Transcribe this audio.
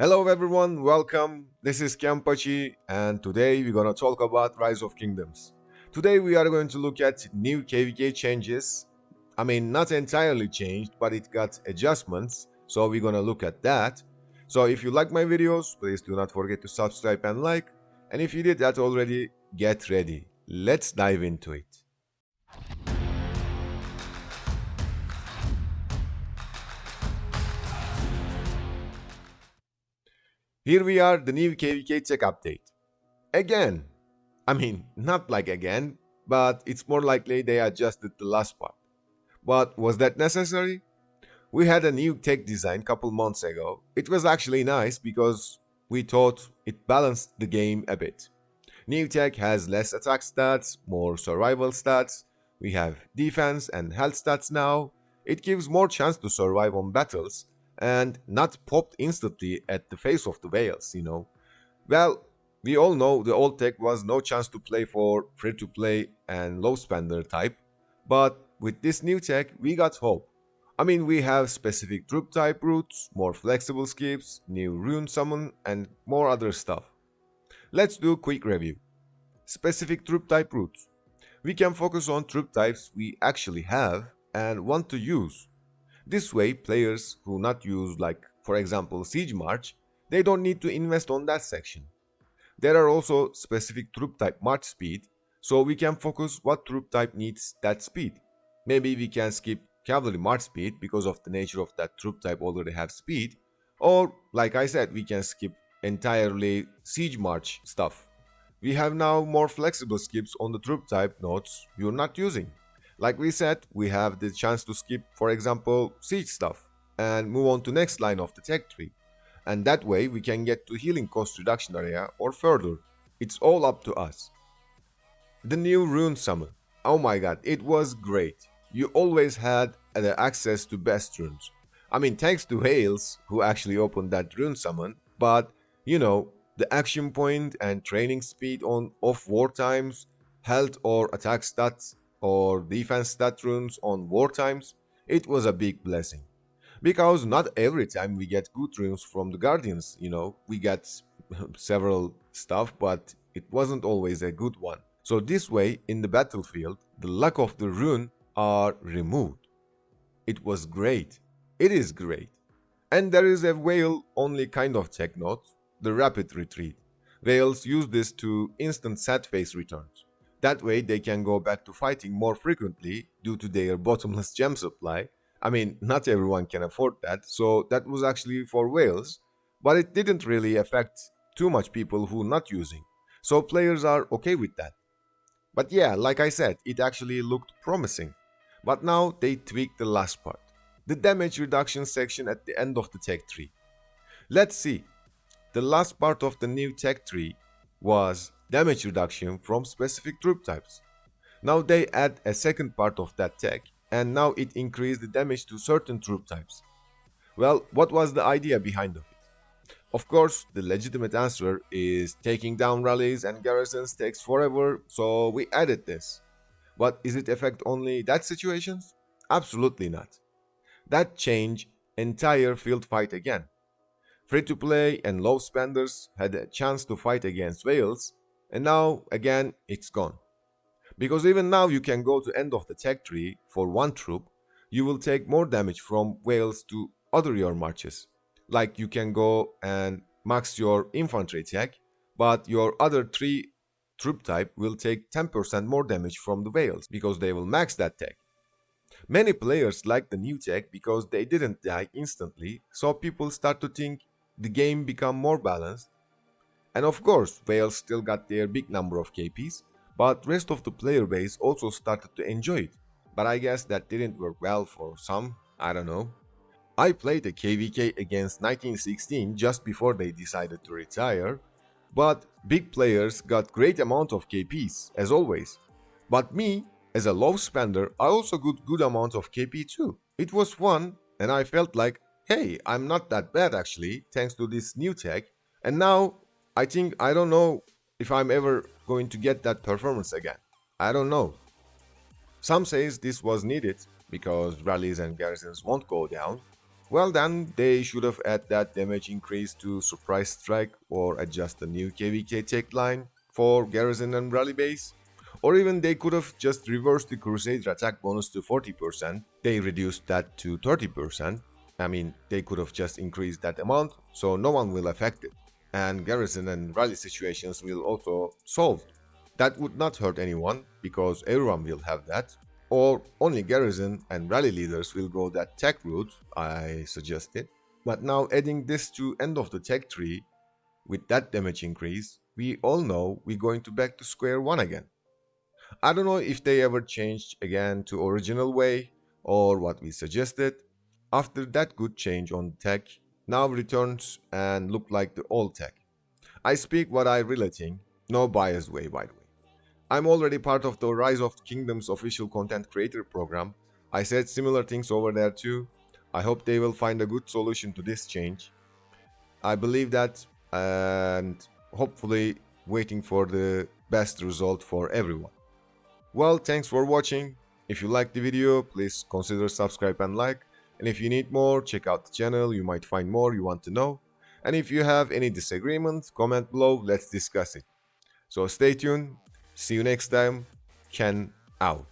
Hello everyone, welcome. This is Kenpachi and today we're gonna talk about Rise of Kingdoms. Today we are going to look at new KVK changes. Not entirely changed, but it got adjustments, so we're gonna look at that. So if you like my videos, please do not forget to subscribe and like. And if you did that already, get ready. Let's dive into it. Here we are, the new KVK tech update. Again. Not like again, but it's more likely they adjusted the last part. But was that necessary? We had a new tech design couple months ago. It was actually nice because we thought it balanced the game a bit. New tech has less attack stats, more survival stats. We have defense and health stats now. It gives more chance to survive on battles and not popped instantly at the face of the whales. Well, we all know the old tech was no chance to play for free to play and low spender type, but with this new tech, we got hope. We have specific troop type routes, more flexible skips, new rune summon, and more other stuff. Let's do a quick review. Specific troop type routes. We can focus on troop types we actually have and want to use. This way, players who not use, like for example Siege March, they don't need to invest on that section. There are also specific troop type march speed, so we can focus what troop type needs that speed. Maybe we can skip cavalry march speed because of the nature of that troop type already have speed, or like I said, we can skip entirely siege march stuff. We have now more flexible skips on the troop type nodes you're not using. Like we said, we have the chance to skip, for example, siege stuff and move on to next line of the tech tree, and that way we can get to healing cost reduction area or further. It's all up to us. The new rune summon. Oh my god, it was great. You always had the access to best runes. Thanks to Hales who actually opened that rune summon, but the action point and training speed on off war times, health or attack stats or defense stat runes on war times, it was a big blessing. Because not every time we get good runes from the Guardians, we get several stuff, but it wasn't always a good one. So this way, in the battlefield, the luck of the rune are removed. It was great. It is great. And there is a whale only kind of tech node, the rapid retreat. Whales use this to instant sad face returns. That way they can go back to fighting more frequently due to their bottomless gem supply. Not everyone can afford that, so that was actually for whales, but it didn't really affect too much people who not using. So players are okay with that. But yeah, like I said, it actually looked promising. But now they tweaked the last part, the damage reduction section at the end of the tech tree. Let's see. The last part of the new tech tree was damage reduction from specific troop types. Now they add a second part of that tech, and now it increased the damage to certain troop types. Well, what was the idea behind of it? Of course, the legitimate answer is taking down rallies and garrisons takes forever, so we added this. But is it affect only that situations? Absolutely not. That change entire field fight again. Free to play and low spenders had a chance to fight against whales, and now again it's gone. Because even now you can go to end of the tech tree for one troop, you will take more damage from whales to other your marches. Like you can go and max your infantry tech, but your other three troop type will take 10% more damage from the whales because they will max that tech. Many players like the new tech because they didn't die instantly, so people start to think the game become more balanced. And of course, whales still got their big number of KPs, but rest of the player base also started to enjoy it. But I guess that didn't work well for some, I don't know. I played a KVK against 1916 just before they decided to retire, but big players got great amount of KPs, as always. But me, as a low spender, I also got good amount of KP too. It was fun, and I felt like, hey, I'm not that bad actually, thanks to this new tech, and now I don't know if I'm ever going to get that performance again. I don't know. Some says this was needed because rallies and garrisons won't go down. Well, then they should have added that damage increase to Surprise Strike or adjust the new KVK tech line for Garrison and Rally Base. Or even they could have just reversed the Crusader attack bonus to 40%. They reduced that to 30%. I mean, they could have just increased that amount so no one will affect it. And Garrison and Rally situations will also solve. That would not hurt anyone because everyone will have that. Or only Garrison and Rally leaders will go that tech route I suggested. But now adding this to end of the tech tree with that damage increase, we all know we're going to back to square one again. I don't know if they ever changed again to original way or what we suggested. After that good change on tech, now returns and look like the old tech. I speak what I really think, no biased way by the way. I'm already part of the Rise of Kingdoms official content creator program. I said similar things over there too. I hope they will find a good solution to this change. I believe that and hopefully waiting for the best result for everyone. Well, thanks for watching. If you liked the video, please consider subscribe and like. And if you need more, check out the channel, you might find more you want to know. And if you have any disagreement, comment below, let's discuss it. So stay tuned, see you next time, Ken out.